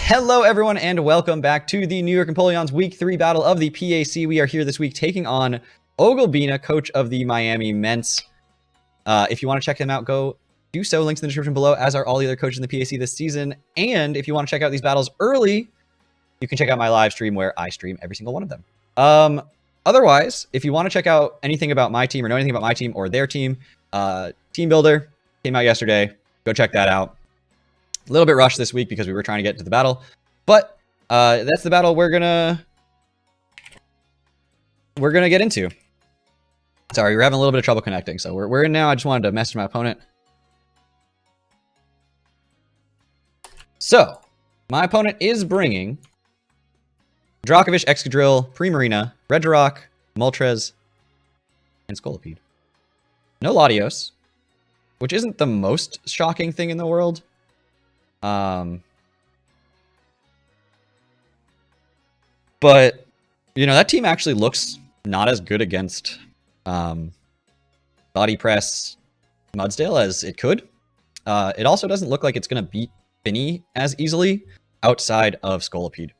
Hello everyone and welcome back to the New York Empoleon's Week 3 battle of the PAC. We are here this week taking on OGalbina, coach of the Miami Mence. If you want to check him out, go do so. Links in the description below, as are all the other coaches in the PAC this season. And if you want to check out these battles early, you can check out my live stream where I stream every single one of them. Otherwise, if you want to check out anything about my team or know anything about my team or their team, Team Builder came out yesterday. Go check that out. A little bit rushed this week because we were trying to get to the battle, but that's the battle we're gonna get into. Sorry, we're having a little bit of trouble connecting, so we're in now. I just wanted to message my opponent. So my opponent is bringing Dragalges, Excadrill, Primarina, Regirock, Moltres, and Scolipede. No Latios, which isn't the most shocking thing in the world. But, you know, that team actually looks not as good against Body Press Mudsdale as it could. It also doesn't look like it's going to beat Finny as easily outside of Scolipede.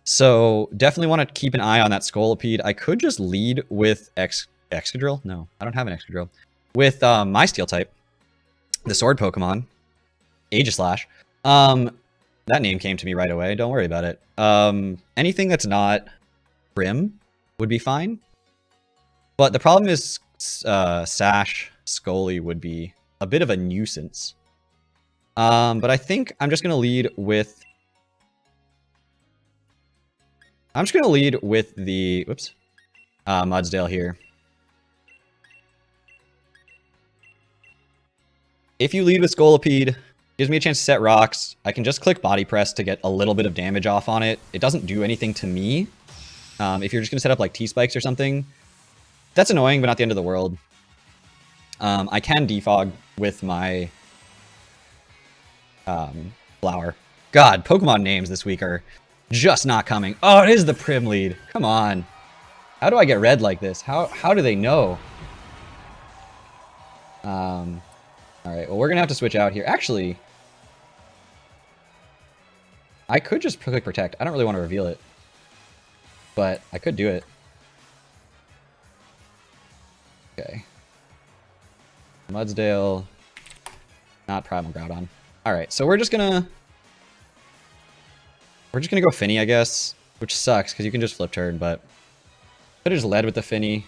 So definitely want to keep an eye on that Scolipede. I could just lead with Excadrill. No, I don't have an Excadrill. With my Steel type, the Sword Pokemon. Aegislash. That name came to me right away. Don't worry about it. Anything that's not Prim would be fine. But the problem is Sash Scully would be a bit of a nuisance. But I think I'm just going to lead with... the... Whoops. Mudsdale here. If you lead with Scolipede, gives me a chance to set rocks. I can just click Body Press to get a little bit of damage off on it. It doesn't do anything to me. If you're just going to set up like T-Spikes or something, that's annoying, but not the end of the world. I can defog with my Flower. God, Pokemon names this week are just not coming. Oh, it is the Prim lead. Come on. How do I get red like this? How do they know? Alright, well, we're going to have to switch out here. Actually, I could just click Protect. I don't really want to reveal it, but I could do it. Okay. Mudsdale, not Primal Groudon. Alright, so we're just gonna go Finny, I guess, which sucks because you can just flip turn, but could have just led with the Finny.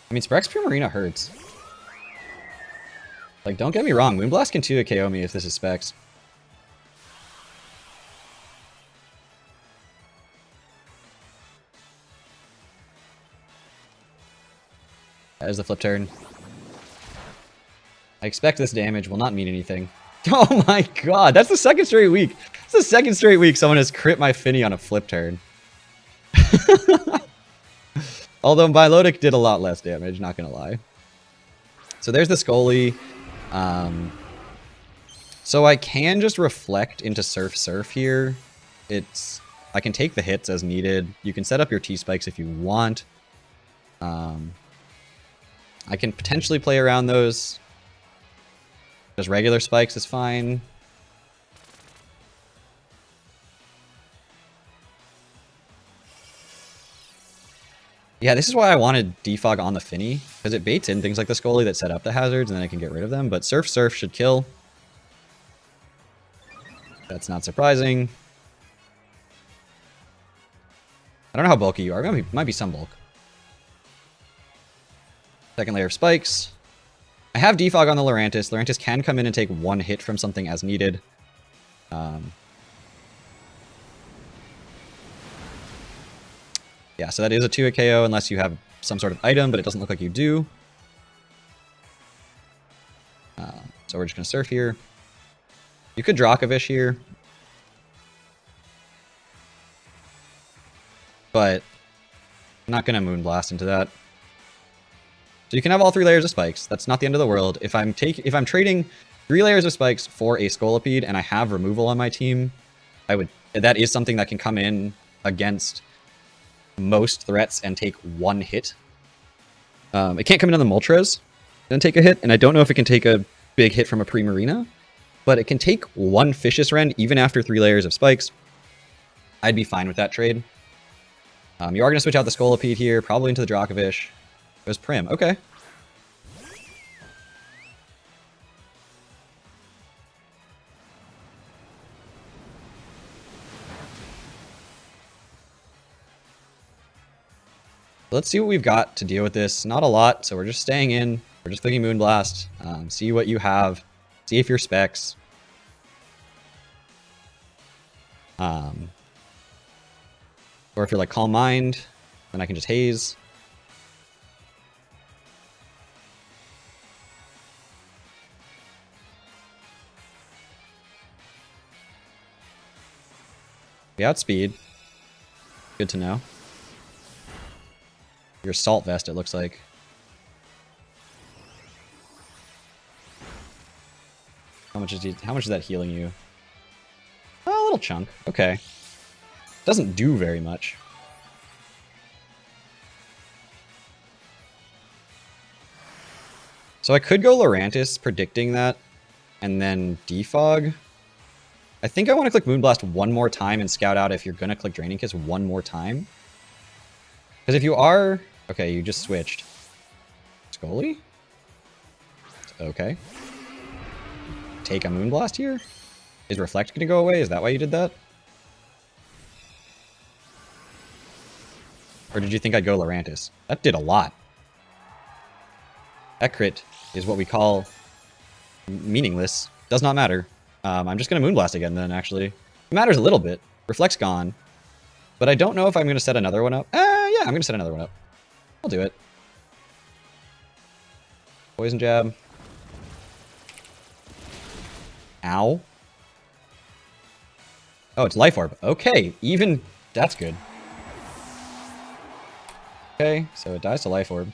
I mean, Sprex Primarina hurts. Like, don't get me wrong, Moonblast can 2 KO me if this is Specs. That is the flip turn. I expect this damage will not mean anything. Oh my god, that's the second straight week. It's the second straight week someone has crit my Finny on a flip turn. Although Milotics did a lot less damage, not gonna lie. So there's the Scully. So I can just reflect into Surf here. I can take the hits as needed. You can set up your T-Spikes if you want. I can potentially play around those. Just regular spikes is fine. Yeah, this is why I wanted defog on the Finny, because it baits in things like the Scully that set up the hazards, and then I can get rid of them. But Surf should kill. That's not surprising. I don't know how bulky you are. Might be some bulk. Second layer of spikes. I have defog on the Lurantis. Lurantis can come in and take one hit from something as needed. Yeah, so that is a 2 KO unless you have some sort of item, but it doesn't look like you do. So we're just going to Surf here. You could Dragalges here. But I'm not going to Moonblast into that. So you can have all 3 layers of spikes. That's not the end of the world. If I'm trading 3 layers of spikes for a Scolipede and I have removal on my team, that is something that can come in against most threats and take 1 hit. It can't come in on the Moltres and take a hit, and I don't know if it can take a big hit from a Primarina, but it can take one Vicious Rend even after 3 layers of spikes. I'd be fine with that trade. You are going to switch out the Scolipede here, probably into the Dragalges. It was Prim. Okay. Let's see what we've got to deal with this. Not a lot, so we're just staying in. We're just clicking Moonblast. See what you have. See if you're specs. Or if you're like Calm Mind, then I can just haze. We outspeed. Good to know. Your Assault Vest, it looks like. How much is that healing you? Oh, a little chunk. Okay. Doesn't do very much. So I could go Lurantis, predicting that, and then Defog. I think I want to click Moonblast one more time and scout out if you're going to click Draining Kiss one more time. Because if you are... Okay, you just switched. Scully? Okay. Take a Moonblast here? Is Reflect going to go away? Is that why you did that? Or did you think I'd go Lurantis? That did a lot. That crit is what we call meaningless. Does not matter. I'm just going to Moonblast again then, actually. It matters a little bit. Reflect's gone. But I don't know if I'm going to set another one up. Yeah, I'm going to set another one up. I'll do it. Poison Jab. Ow. Oh, it's Life Orb. Okay, even... That's good. Okay, so it dies to Life Orb.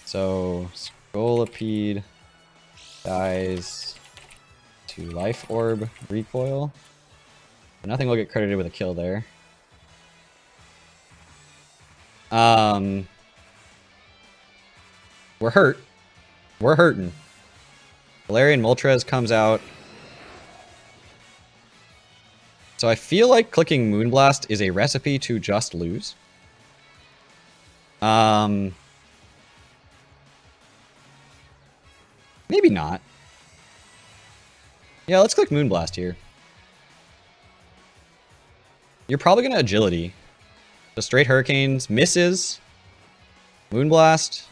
So, Scolipede dies to Life Orb Recoil. Nothing will get credited with a kill there. We're hurt. We're hurting. Galarian Moltres comes out. So I feel like clicking Moonblast is a recipe to just lose. Maybe not. Yeah, let's click Moonblast here. You're probably going to Agility. So straight Hurricanes, misses. Moonblast.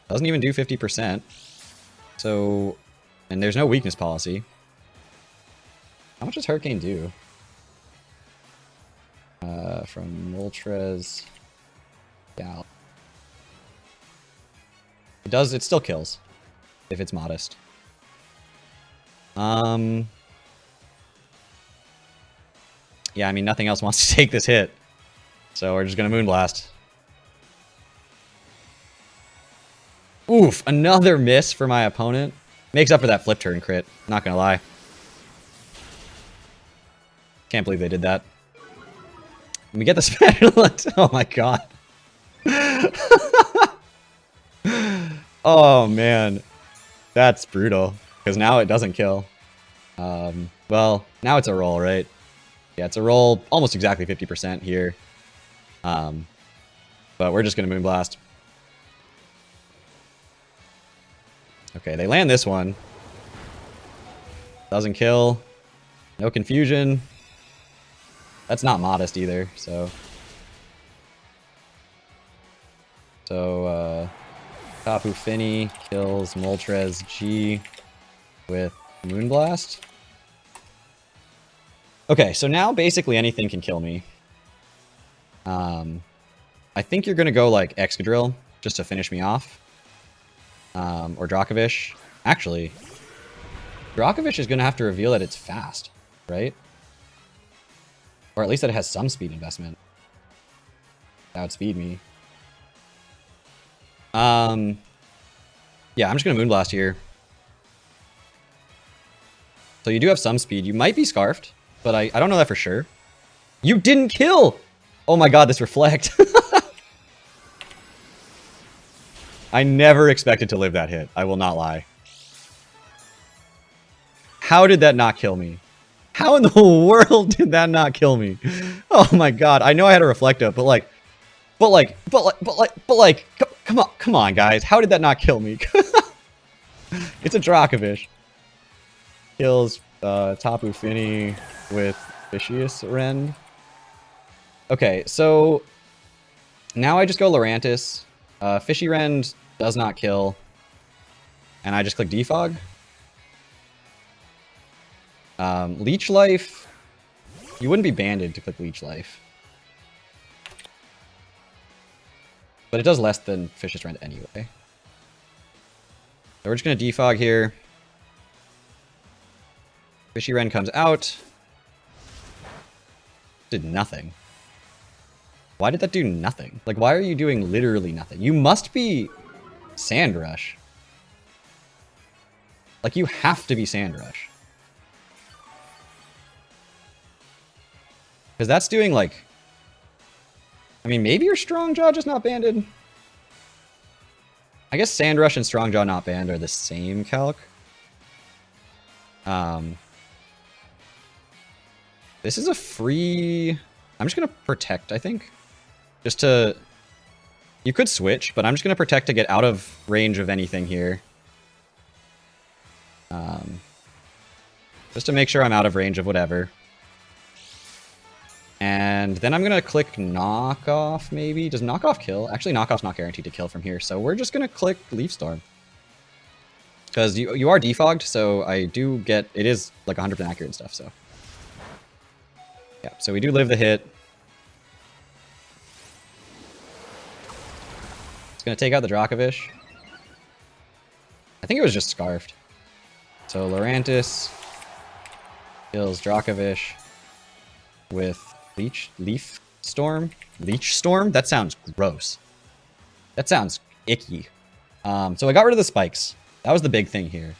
Doesn't even do 50%. So, and there's no weakness policy. How much does Hurricane do? From Moltres. Yeah. It still kills. If it's modest. Yeah, I mean, nothing else wants to take this hit. So we're just going to Moonblast. Oof, another miss for my opponent. Makes up for that flip turn crit. Not going to lie. Can't believe they did that. We get the special. Oh my god. Oh man. That's brutal. Because now it doesn't kill. Well, now it's a roll, right? Yeah, it's a roll, almost exactly 50% here. But we're just going to Moonblast. Okay, they land this one. Doesn't kill. No confusion. That's not modest either, so... Tapu Fini kills Moltres G with Moonblast. Okay, so now basically anything can kill me. I think you're going to go like Excadrill just to finish me off. Or Dragalges. Actually, Dragalges is going to have to reveal that it's fast, right? Or at least that it has some speed investment. That would speed me. Yeah, I'm just going to Moonblast here. So you do have some speed. You might be Scarfed, but I don't know that for sure. You didn't kill! Oh my god, this Reflect. I never expected to live that hit. I will not lie. How did that not kill me? How in the world did that not kill me? Oh my god. I know I had a Reflecto, but come on, guys. How did that not kill me? It's a Dragalges. Kills Tapu Fini with Vicious Rend. Okay, so now I just go Lurantis. Fishy Rend does not kill. And I just click Defog. Leech Life. You wouldn't be banded to click Leech Life. But it does less than Vicious Rend anyway. So we're just going to Defog here. Fishy Rend comes out. Did nothing. Why did that do nothing? Like, why are you doing literally nothing? You must be Sandrush. Like, you have to be Sandrush. Because that's doing, like... I mean, maybe your Strongjaw just not banded? I guess Sandrush and Strongjaw not banned are the same calc. This is a free... I'm just going to Protect, I think. Just to... You could switch, but I'm just going to Protect to get out of range of anything here. Just to make sure I'm out of range of whatever. And then I'm going to click Knockoff, maybe. Does Knockoff kill? Actually, Knockoff's not guaranteed to kill from here, so we're just going to click Leaf Storm. Because you are defogged, so I do get... It is like 100% accurate and stuff, so... Yeah, so we do live the hit. It's going to take out the Dragalges. I think it was just Scarfed. So Lurantis kills Dragalges with Leaf Storm? Leech Storm? That sounds gross. That sounds icky. So I got rid of the spikes. That was the big thing here.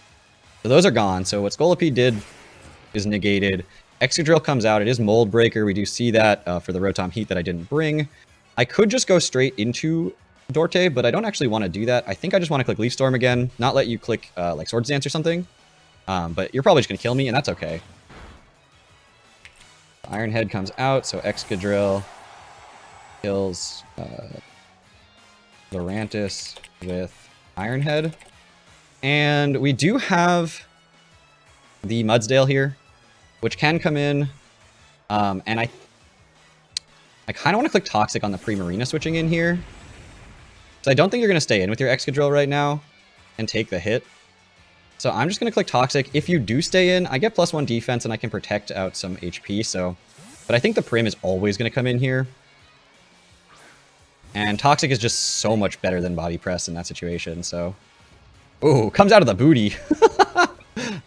So those are gone. So what Scolipede did is negated. Excadrill comes out. It is Mold Breaker. We do see that for the Rotom Heat that I didn't bring. I could just go straight into Dorte, but I don't actually want to do that. I think I just want to click Leaf Storm again, not let you click like Swords Dance or something. But you're probably just going to kill me, and that's okay. Iron Head comes out, so Excadrill kills Lurantis with Iron Head. And we do have the Mudsdale here, which can come in. And I kind of want to click Toxic on the Primarina switching in here. So I don't think you're going to stay in with your Excadrill right now and take the hit. So I'm just going to click Toxic. If you do stay in, I get +1 defense and I can protect out some HP. So, but I think the Prim is always going to come in here. And Toxic is just so much better than Body Press in that situation. So, ooh, comes out of the booty.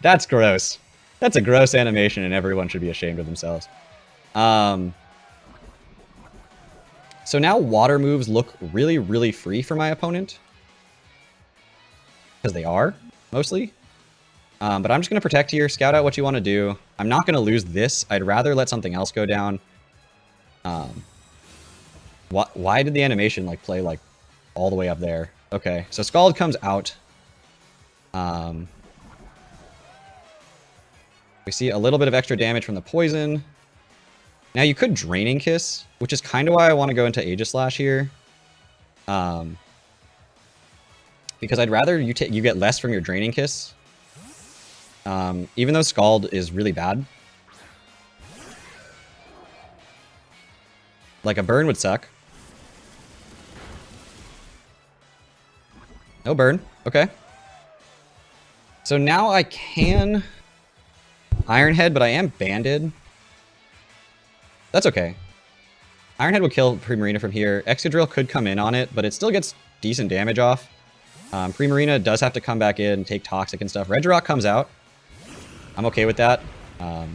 That's gross. That's a gross animation and everyone should be ashamed of themselves. So now water moves look really, really free for my opponent. Because they are, mostly. But I'm just going to protect here, scout out what you want to do. I'm not going to lose this. I'd rather let something else go down. Why did the animation like play like all the way up there? Okay, so Scald comes out. We see a little bit of extra damage from the poison. Now you could Draining Kiss, which is kind of why I want to go into Aegislash here. Because I'd rather you get less from your Draining Kiss. Even though Scald is really bad. Like a burn would suck. No burn. Okay. So now I can Iron Head, but I am banded. That's okay. Iron Head would kill Primarina from here. Excadrill could come in on it, but it still gets decent damage off. Primarina does have to come back in, take Toxic and stuff. Regirock comes out. I'm okay with that. So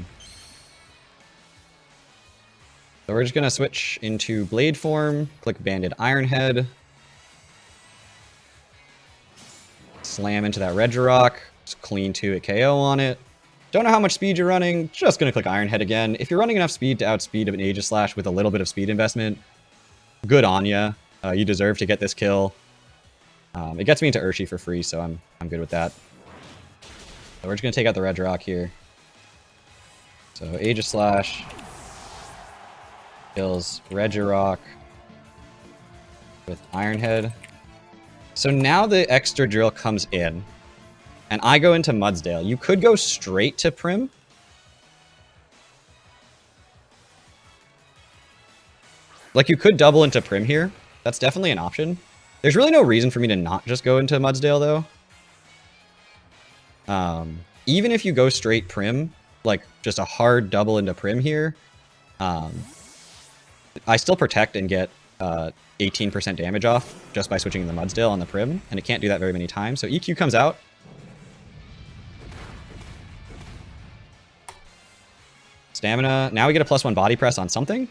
we're just going to switch into Blade form, click Banded Iron Head. Slam into that Regirock. Just clean 2 at KO on it. Don't know how much speed you're running, just going to click Iron Head again. If you're running enough speed to outspeed an Aegislash with a little bit of speed investment, good on ya. You deserve to get this kill. It gets me into Urshi for free, so I'm good with that. So we're just gonna take out the Red Rock here. So Aegislash kills Regirock with Iron Head. So now the extra drill comes in, and I go into Mudsdale. You could go straight to Prim. Like, you could double into Prim here. That's definitely an option. There's really no reason for me to not just go into Mudsdale, though. Even if you go straight Prim, like, just a hard double into Prim here, I still protect and get 18% damage off just by switching the Mudsdale on the Prim, and it can't do that very many times. So EQ comes out. Stamina. Now we get a +1 body press on something.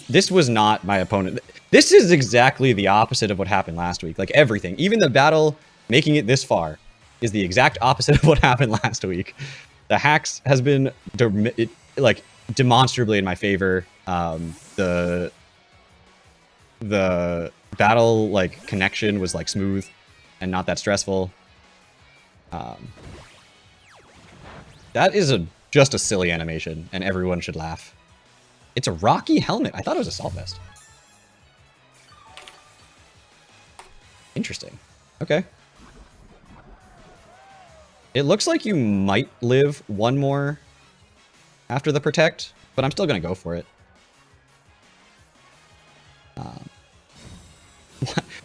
This was not my opponent. This is exactly the opposite of what happened last week. Like, everything. Even the battle making it this far is the exact opposite of what happened last week. The hacks has been demonstrably in my favor. The battle connection was smooth and not that stressful. That is just a silly animation, and everyone should laugh. It's a Rocky helmet. I thought it was a Salt Vest. Interesting. Okay. It looks like you might live one more after the Protect, but I'm still going to go for it.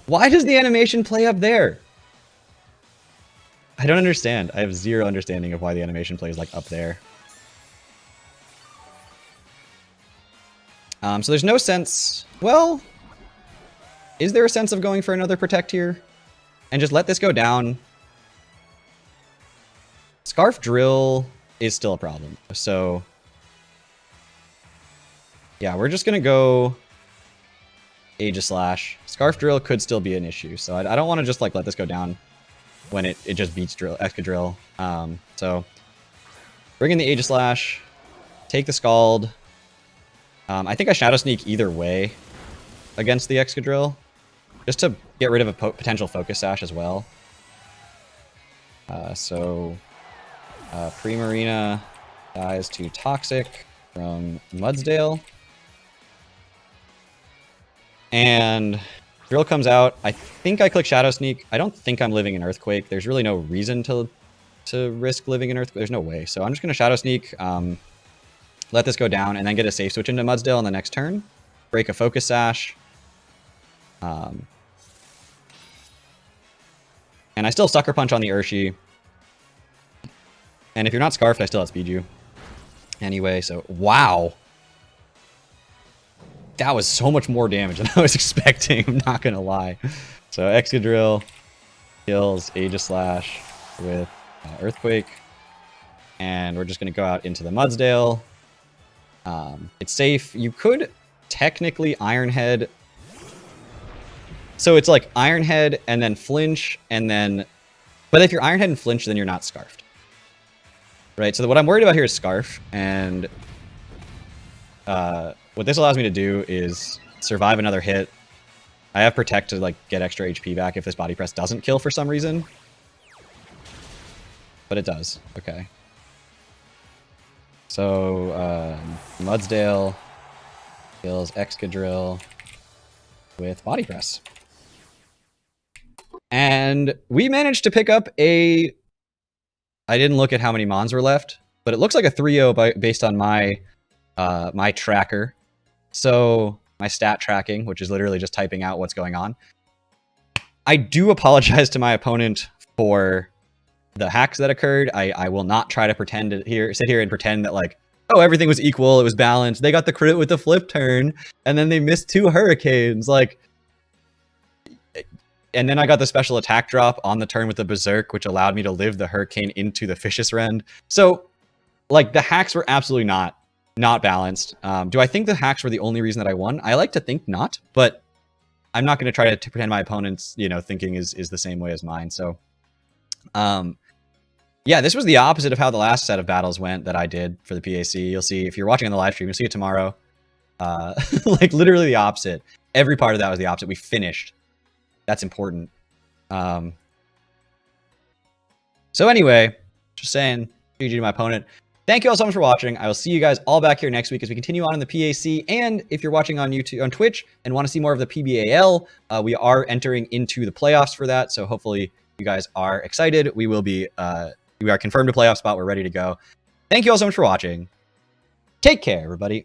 Why does the animation play up there? I don't understand. I have zero understanding of why the animation plays up there. So there's no sense... Well, is there a sense of going for another Protect here? And just let this go down? Scarf Drill is still a problem. So... yeah, we're just going to go... Aegislash. Scarf Drill could still be an issue. So I don't want to just let this go down when it just beats Excadrill. So bring in the Aegislash. Take the Scald. I think I Shadow Sneak either way against the Excadrill, just to get rid of a potential Focus Sash as well. Primarina dies to Toxic from Mudsdale. And Drill comes out. I think I click Shadow Sneak. I don't think I'm living in Earthquake. There's really no reason to risk living in Earthquake. There's no way. So I'm just going to Shadow Sneak. Let this go down, and then get a safe switch into Mudsdale on the next turn. Break a Focus Sash. And I still Sucker Punch on the Urshi. And if you're not Scarfed, I still outspeed you. Anyway, so... wow! That was so much more damage than I was expecting, I'm not gonna lie. So Excadrill kills Aegislash with Earthquake. And we're just gonna go out into the Mudsdale. It's safe. You could technically Iron Head. So it's like Iron Head and then Flinch and then... but if you're Iron Head and Flinch, then you're not Scarfed. Right? So what I'm worried about here is Scarf. And what this allows me to do is survive another hit. I have Protect to get extra HP back if this Body Press doesn't kill for some reason. But it does. Okay. So, Mudsdale kills Excadrill with Body Press. And we managed to pick up a... I didn't look at how many Mons were left, but it looks like a 3-0 based on my my tracker. So, my stat tracking, which is literally just typing out what's going on. I do apologize to my opponent for... the hacks that occurred. I will not try to sit here and pretend that oh, everything was equal, it was balanced. They got the crit with the flip turn, and then they missed 2 hurricanes. And then I got the special attack drop on the turn with the Berserk, which allowed me to live the hurricane into the Vicious Rend. So, the hacks were absolutely not balanced. Do I think the hacks were the only reason that I won? I like to think not, but I'm not going to try to pretend my opponent's thinking is the same way as mine. So. Yeah, this was the opposite of how the last set of battles went that I did for the PAC. You'll see, if you're watching on the live stream, you'll see it tomorrow. Literally the opposite. Every part of that was the opposite. We finished That's important. So anyway, just saying, GG to my opponent. Thank you all so much for watching. I will see you guys all back here next week as we continue on in the PAC. And if you're watching on YouTube, on Twitch, and want to see more of the PBAL, we are entering into the playoffs for that. So hopefully you guys are excited. We will be. We are confirmed to playoff spot. We're ready to go. Thank you all so much for watching. Take care, everybody.